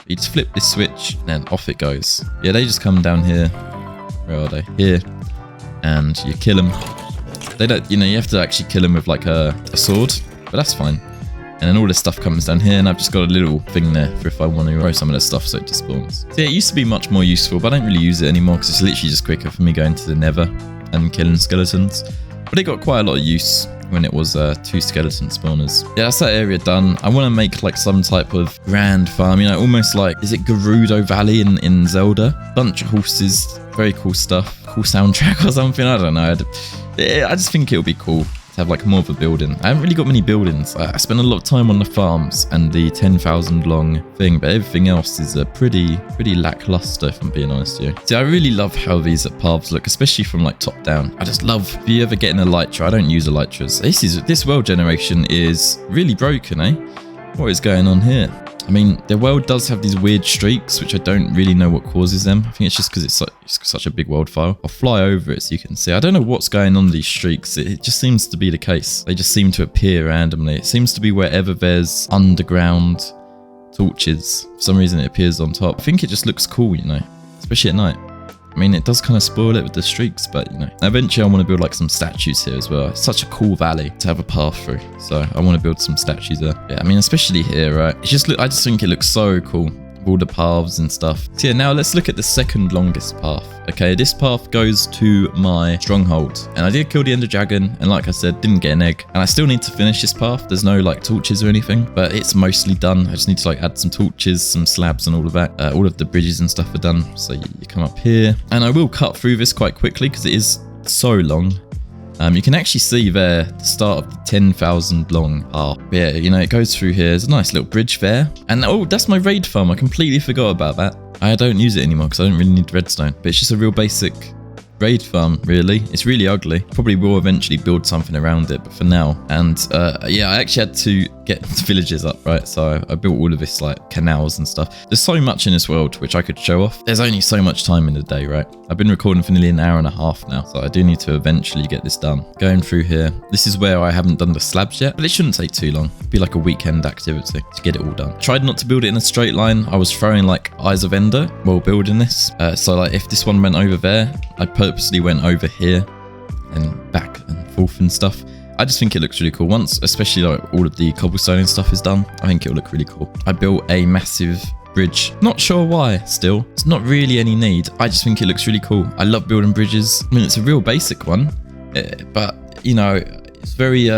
You just flip this switch, and then off it goes. Yeah, they just come down here. Where are they? Here. And you kill them. They don't, you know, you have to actually kill them with like a sword, but that's fine. And then all this stuff comes down here, and I've just got a little thing there for if I want to grow some of this stuff so it just spawns. So yeah, it used to be much more useful, but I don't really use it anymore because it's literally just quicker for me going to the nether and killing skeletons. But it got quite a lot of use when it was 2 skeleton spawners. Yeah, that's that area done. I want to make like some type of grand farm, you know, almost like, is it Gerudo Valley in Zelda? Bunch of horses, very cool stuff, cool soundtrack or something, I don't know. I just think it'll be cool to have like more of a building. I haven't really got many buildings. I spent a lot of time on the farms and the 10,000 long thing, but everything else is pretty lackluster, if I'm being honest with you. See, I really love how these paths look, especially from like top down. I just love, if you ever get an elytra, I don't use elytras. This world generation is really broken, eh? What is going on here? I mean, the world does have these weird streaks, which I don't really know what causes them. I think it's just because it's such a big world file. I'll fly over it so you can see. I don't know what's going on with these streaks. It just seems to be the case. They just seem to appear randomly. It seems to be wherever there's underground torches. For some reason it appears on top. I think it just looks cool, you know, especially at night. I mean, it does kind of spoil it with the streaks, but you know, eventually I want to build like some statues here as well. It's such a cool valley to have a path through, so I want to build some statues there. Yeah, I mean, especially here, right? I just think it looks so cool. All the paths and stuff. So yeah, now let's look at the second longest path. Okay, this path goes to my stronghold, and I did kill the ender dragon, and like I said, didn't get an egg, and I still need to finish this path. There's no like torches or anything, but it's mostly done. I just need to like add some torches, some slabs and all of that. All of the bridges and stuff are done. So you come up here, and I will cut through this quite quickly because it is so long. You can actually see there the start of the 10,000 long path. Yeah, you know, it goes through here. There's a nice little bridge there. And oh, that's my raid farm. I completely forgot about that. I don't use it anymore because I don't really need redstone. But it's just a real basic raid farm, really. It's really ugly. Probably will eventually build something around it, but for now. And yeah, I actually had to get villages up, right? So I built all of this like canals and stuff. There's so much in this world which I could show off. There's only so much time in the day, right? I've been recording for nearly an hour and a half now, so I do need to eventually get this done. Going through here, this is where I haven't done the slabs yet, but it shouldn't take too long. It'd be like a weekend activity to get it all done. Tried not to build it in a straight line. I was throwing like eyes of ender while building this. So like if this one went over there, I purposely went over here and back and forth and stuff. I just think it looks really cool. Once, especially like all of the cobblestone and stuff is done, I think it'll look really cool. I built a massive bridge. Not sure why still. It's not really any need. I just think it looks really cool. I love building bridges. I mean, it's a real basic one, but you know, it's very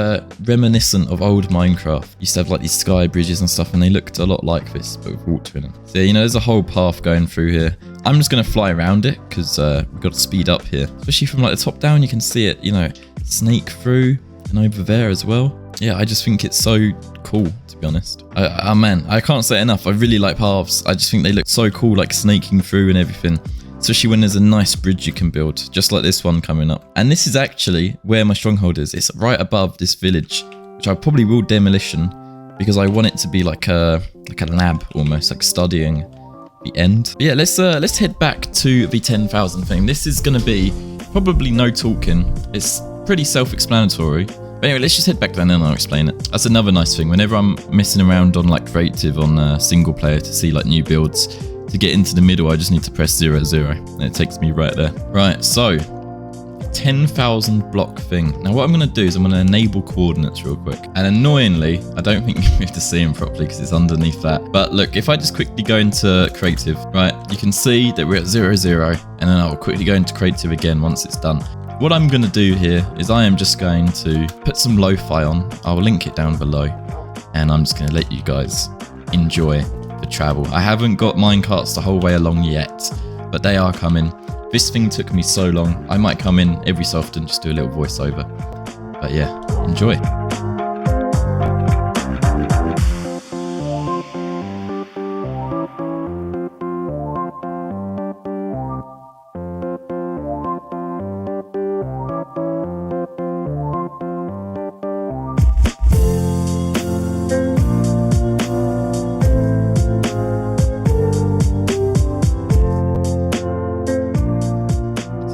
reminiscent of old Minecraft. Used to have like these sky bridges and stuff, and they looked a lot like this, but with water in them. So you know, there's a whole path going through here. I'm just going to fly around it because we've got to speed up here. Especially from like the top down, you can see it, you know, snake through and over there as well. Yeah, I just think it's so cool, to be honest. Man, I can't say it enough. I really like paths. I just think they look so cool, like snaking through and everything. Especially when there's a nice bridge you can build, just like this one coming up. And this is actually where my stronghold is. It's right above this village, which I probably will demolition because I want it to be like a lab almost, like studying the end. But yeah, let's head back to the 10,000 thing. This is going to be probably no talking. It's pretty self-explanatory. But anyway, let's just head back then and I'll explain it. That's another nice thing. Whenever I'm messing around on like creative on single player to see like new builds, to get into the middle, I just need to press 0, 0, and it takes me right there. Right, so 10,000 block thing. Now what I'm going to do is I'm going to enable coordinates real quick. And annoyingly, I don't think you have to see them properly because it's underneath that. But look, if I just quickly go into creative, right, you can see that we're at 0, 0, and then I'll quickly go into creative again once it's done. What I'm going to do here is I am just going to put some lo-fi on. I'll link it down below, and I'm just going to let you guys enjoy the travel. I haven't got minecarts the whole way along yet, but they are coming. This thing took me so long. I might come in every so often, just do a little voiceover. But yeah, enjoy.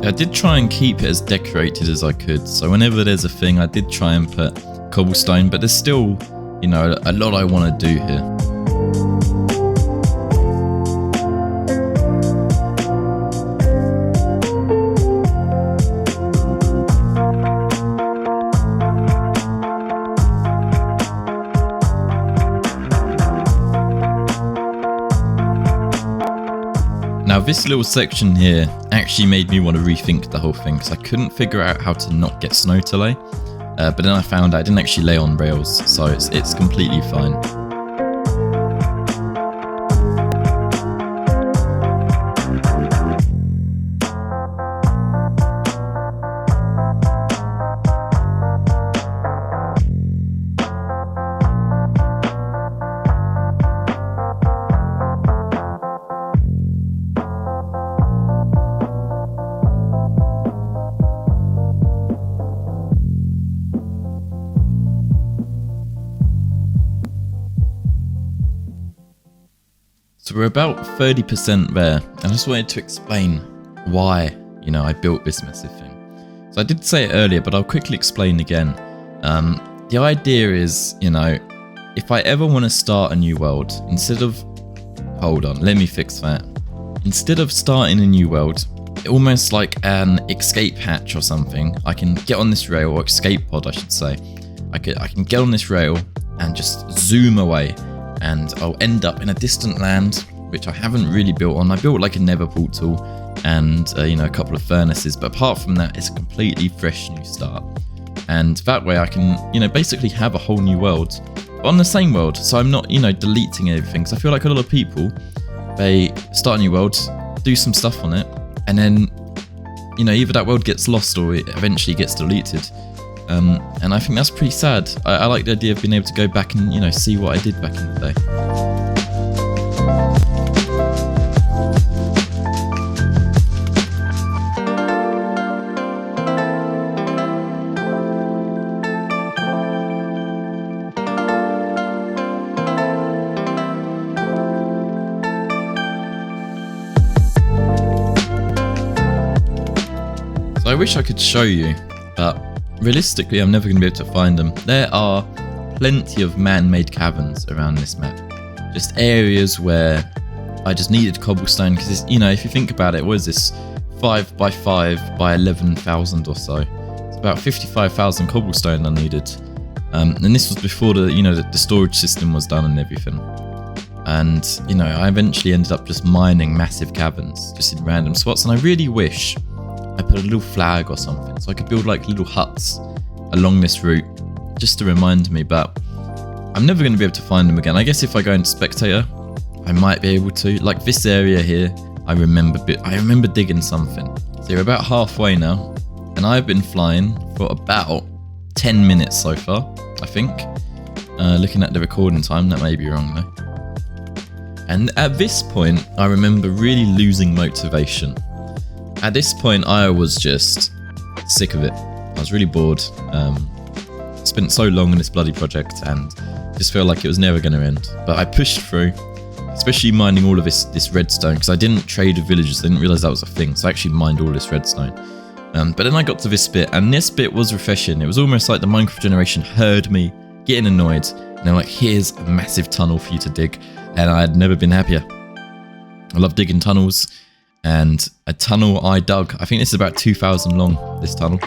I did try and keep it as decorated as I could, so whenever there's a thing I did try and put cobblestone, but there's still, you know, a lot I want to do here. Now this little section here actually made me want to rethink the whole thing because I couldn't figure out how to not get snow to lay, but then I found I didn't actually lay on rails, so it's completely fine. So we're about 30% there, and I just wanted to explain why, you know, I built this massive thing. So I did say it earlier, but I'll quickly explain again. The idea is, you know, if I ever want to start a new world, instead of... Hold on, let me fix that. Instead of starting a new world, almost like an escape hatch or something, I can get on this rail, or escape pod I should say. I can get on this rail and just zoom away, and I'll end up in a distant land, which I haven't really built on. I built like a nether portal and you know, a couple of furnaces, but apart from that, it's a completely fresh new start. And that way I can, you know, basically have a whole new world on the same world, so I'm not, you know, deleting everything. So I feel like a lot of people, they start a new world, do some stuff on it, and then, you know, either that world gets lost or it eventually gets deleted. And I think that's pretty sad. I like the idea of being able to go back and, you know, see what I did back in the day. I wish I could show you, but realistically I'm never going to be able to find them. There are plenty of man-made caverns around this map. Just areas where I just needed cobblestone, because, you know, if you think about it, what is this? 5 by 5 by 11,000 or so. It's about 55,000 cobblestone I needed. And this was before the, you know, the storage system was done and everything. And, you know, I eventually ended up just mining massive caverns, just in random spots, and I really wish I put a little flag or something, so I could build like little huts along this route, just to remind me, but I'm never going to be able to find them again. I guess if I go into Spectator, I might be able to. Like this area here, I remember digging something. So you're about halfway now, and I've been flying for about 10 minutes so far, I think. Looking at the recording time, that may be wrong though. And at this point, I remember really losing motivation. At this point, I was just sick of it. I was really bored. Spent so long on this bloody project and just felt like it was never going to end. But I pushed through, especially mining all of this redstone, because I didn't trade with villagers. I didn't realize that was a thing, so I actually mined all this redstone. But then I got to this bit, and this bit was refreshing. It was almost like the Minecraft generation heard me getting annoyed, and they're like, here's a massive tunnel for you to dig. And I had never been happier. I love digging tunnels. And a tunnel I dug, I think this is about 2,000 long, this tunnel.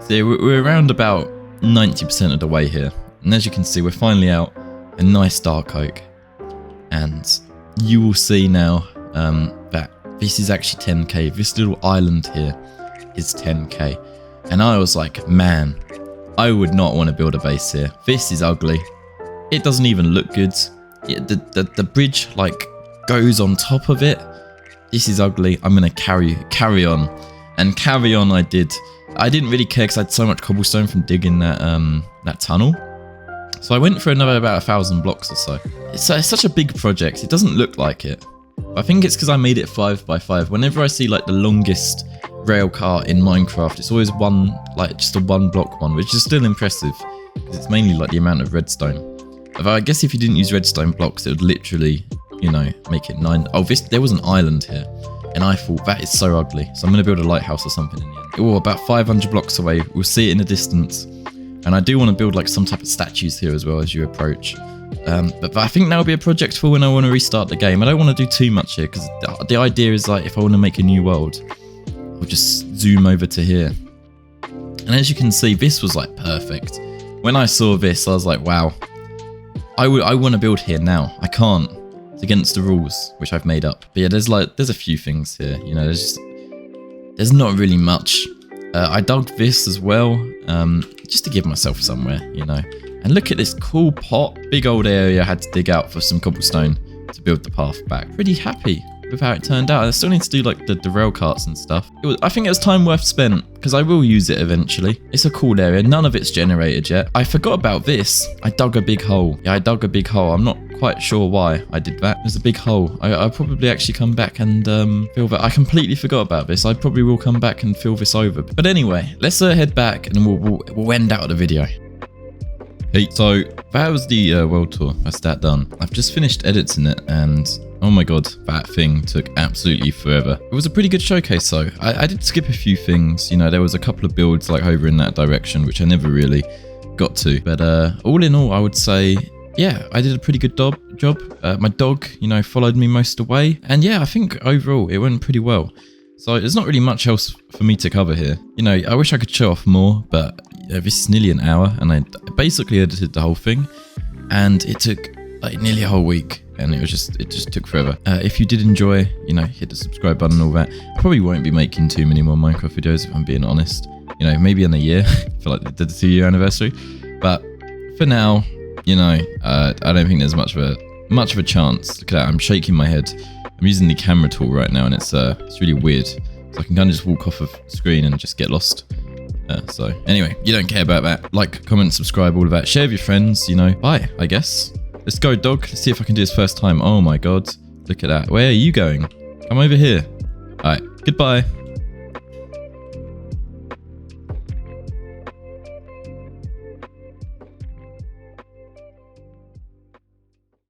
So we're around about 90% of the way here, and as you can see, we're finally out a nice dark oak, and you will see now that this is actually 10k. This little island here is 10k, and I was like, man, I would not want to build a base here. This is ugly. It doesn't even look good. The bridge like goes on top of it. This is ugly. I'm gonna carry on, and carry on I did. I didn't really care because I had so much cobblestone from digging that tunnel. So I went for another about 1,000 blocks or so. It's such a big project. It doesn't look like it. I think it's because I made it 5 by 5. Whenever I see like the longest rail car in Minecraft, it's always one, like just a 1 block one, which is still impressive because it's mainly like the amount of redstone. But I guess if you didn't use redstone blocks, it would literally, you know, make it 9. Oh, there was an island here. And I thought, that is so ugly. So I'm going to build a lighthouse or something in the end. Oh, about 500 blocks away. We'll see it in the distance. And I do want to build like some type of statues here as well as you approach. But I think that'll be a project for when I want to restart the game. I don't want to do too much here because the idea is like if I want to make a new world, I'll just zoom over to here. And as you can see, this was like perfect. When I saw this, I was like, wow, I want to build here now. I can't. It's against the rules, which I've made up. But yeah, there's a few things here. You know, there's not really much. I dug this as well, just to give myself somewhere, you know. And look at this cool pot, big old area I had to dig out for some cobblestone to build the path back. Pretty happy. with how it turned out. I still need to do like the rail carts and stuff. I think it was time worth spent because I will use it eventually. It's a cool area. None of it's generated yet. I forgot about this. I dug a big hole. Yeah, I dug a big hole. I'm not quite sure why I did that. There's a big hole. I'll probably actually come back and fill that. I completely forgot about this. I probably will come back and fill this over. But anyway, let's head back and we'll end out the video. Hey, so that was the world tour. That's that done. I've just finished editing it and oh my god, that thing took absolutely forever. It was a pretty good showcase though. I did skip a few things. You know, there was a couple of builds like over in that direction, which I never really got to. But all in all, I would say, yeah, I did a pretty good job. My dog, you know, followed me most of the way. And yeah, I think overall it went pretty well. So there's not really much else for me to cover here. You know, I wish I could show off more, but this is nearly an hour and I basically edited the whole thing. And it took like nearly a whole week. And it just took forever. If you did enjoy, you know, hit the subscribe button and all that. I probably won't be making too many more Minecraft videos if I'm being honest. You know, maybe in a year for like the 2-year anniversary. But for now, you know, I don't think there's much of a chance. Look at that, I'm shaking my head. I'm using the camera tool right now and it's really weird. So I can kind of just walk off of screen and just get lost. So anyway, you don't care about that. Like, comment, subscribe, all of that. Share with your friends, you know. Bye, I guess. Let's go, dog. Let's see if I can do this first time. Oh my god. Look at that. Where are you going? Come over here. Alright, goodbye.